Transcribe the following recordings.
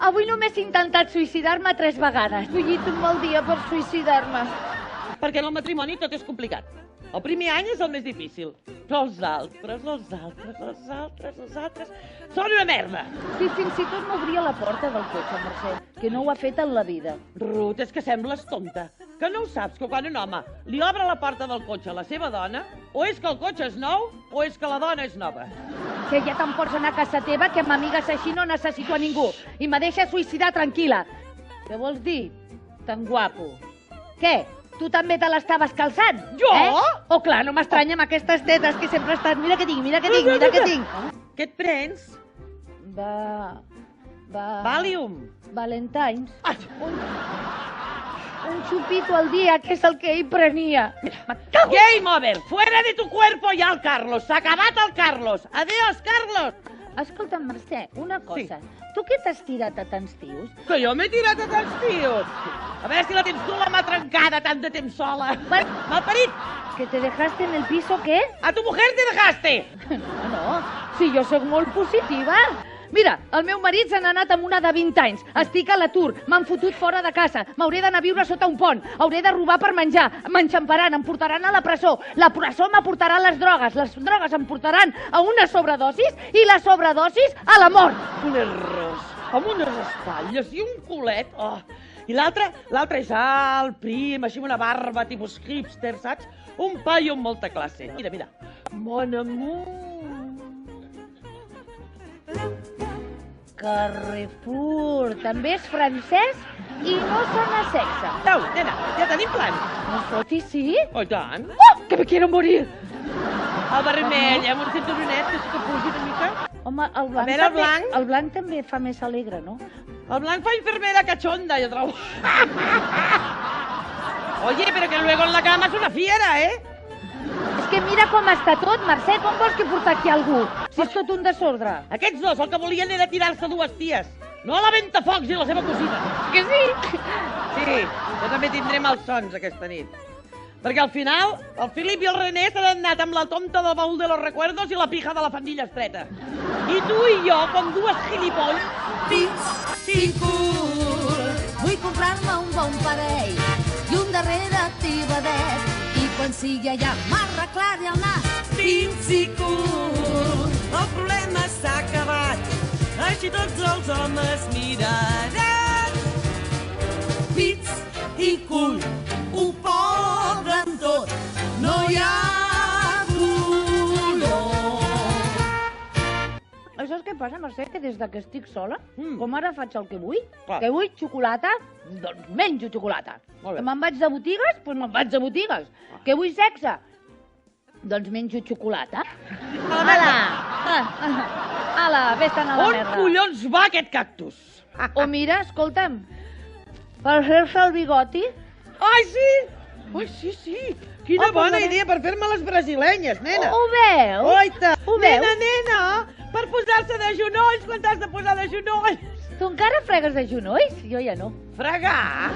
Avui només he intentat suïcidar-me 3 vegades. He escollit un mal dia per suïcidar-me. Perquè en el matrimoni tot és complicat. El primer any és el més difícil. Però els altres són una merda. Sí, fins i tot m'obria la porta del cotxe, Mercè, que no ho ha fet en la vida. Ruth, és que sembles tonta. Que no ho saps, que quan un home li obre la porta del cotxe a la seva dona, o és que el cotxe és nou, o és que la dona és nova. Que ja te'n pots anar a casa teva, que amb amigues així no necessito a ningú. I me deixa suïcidar tranquil·la. Què vols dir, tan guapo? Què? Tu també te l'estaves calçant? Jo? Oh, clar, no m'estranya amb aquestes tetes que sempre estan... Mira que tinc, mira que tinc, mira que tinc. Què et prens? Valium. Valentines. Un xupito al dia, que és el que ell prenia. Game over. Fuera de tu cuerpo ya el Carlos. S'ha acabat el Carlos. Adiós, Carlos. Escolta'm, Mercè, una cosa. Sí. Tu què t'has tirat a tants tios? Que jo m'he tirat a tants tios. A veure si la tens tu, la mà trencada, tant de temps sola. Malparit. ¿Que te dejaste en el piso qué? A tu mujer te dejaste. No, si jo sóc molt positiva. Mira, el meu marit se n'ha anat amb una de 20 anys. Estic a l'atur, m'han fotut fora de casa. M'hauré d'anar a viure sota un pont. Hauré de robar per menjar. M'enxamparan, em portaran a la presó. La presó m'aportarà les drogues em portaran a una sobredosis i la sobredosis a la mort. Un arròs, amb unes espatlles i un culet. Oh. I l'altre és alt, prim, així amb una barba tipus hipster, saps? Un paio amb molta classe. Mira, mira. Mon amour. Carrefour, també és francès i no sona sexe. Au, nena, ja tenim plan. No fotis, sí? Oh, i tant. Oh, que me quiero morir! El vermell, amb un cinturonet, que sí que pugi una mica. Home, el blanc, a veure, també, el blanc també fa més alegre, no? El blanc fa infermera cachonda, jo trobo. Oye, pero que luego en la cama és una fiera, ¿eh? És que mira com està tot, Mercè, com vols que portar aquí algú? Si és tot un desordre. Aquests dos, el que volien era tirar-se dues ties. No a la Ventafocs i la seva cosina. Que sí? Sí, jo també tindré malsons aquesta nit. Perquè al final, el Filip i el René s'han anat amb la tonta del baúl de los recuerdos i la pija de la fandilla estreta. I tu i jo, com dues gilipolls... Cool. Vull comprar-me un bon parell i un darrere tibadet. I quan sigui allà m'arreglaré el nas. Cool. El problema s'ha acabat, així tots els homes miraran. Pits i cul, ho poden tot, no hi ha dolor. Saps què passa, Mercè? Que des que estic sola, com ara faig el que vull, Clar. que vull xocolata, doncs menjo xocolata. Molt bé. Que me'n vaig de botigues, doncs me'n vaig de botigues. Que vull sexe, doncs menjo xocolata. Ala, vés-te'n a la On merda. collons va aquest cactus? O mira, escolta'm, per fer-se el bigoti... Ai, sí! Ai, sí, sí! Quina Oh, bona perdona. idea per fer-me les brasilenyes, nena! Ho veus? Oita! Ho veus? Nena, per posar-se de genolls quan t'has de posar de genolls! Tu encara fregues de genolls? Jo ja no. Fregar?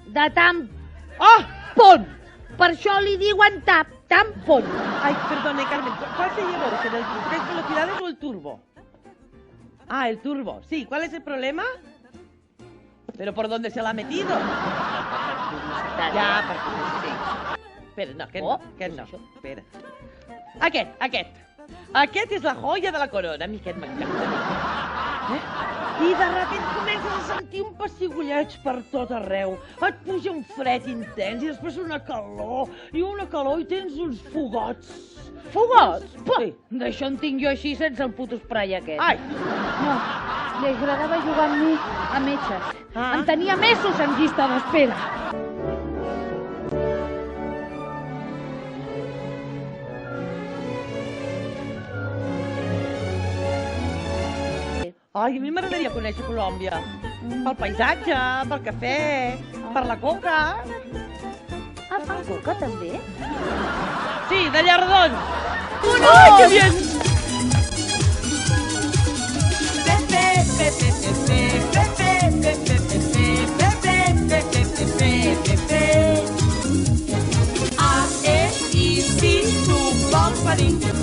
De tant Oh! pont. Per això li diuen tampón. Ay, perdone, Carmen, ¿cuál se llevó usted? ¿El 3 velocidades o el turbo? Ah, el turbo, sí. ¿Cuál es el problema? ¿Pero por dónde se la ha metido? Ja, per publicitat. Espera, no, aquest no, aquest no. Espera. Aquest. Aquest és la joia de la corona. A mi aquest m'encanta. I de repente comences a sentir un pessigolleig per tot arreu. Et puja un fred intens i després una calor i tens uns fogots. Fogots? Sí. D'això en tinc jo així sense el puto spray aquest. Ai, No, li agradava jugar amb mi a metges. Ah. Em tenia mesos en llista d'espera. ai, a mi m'agradaria conèixer Colòmbia. Pel paisatge, pel cafè, per la coca. Ah, fan coca també? Sí, de llardons. Ai, que bien! A, E, I, si, tu vols venir.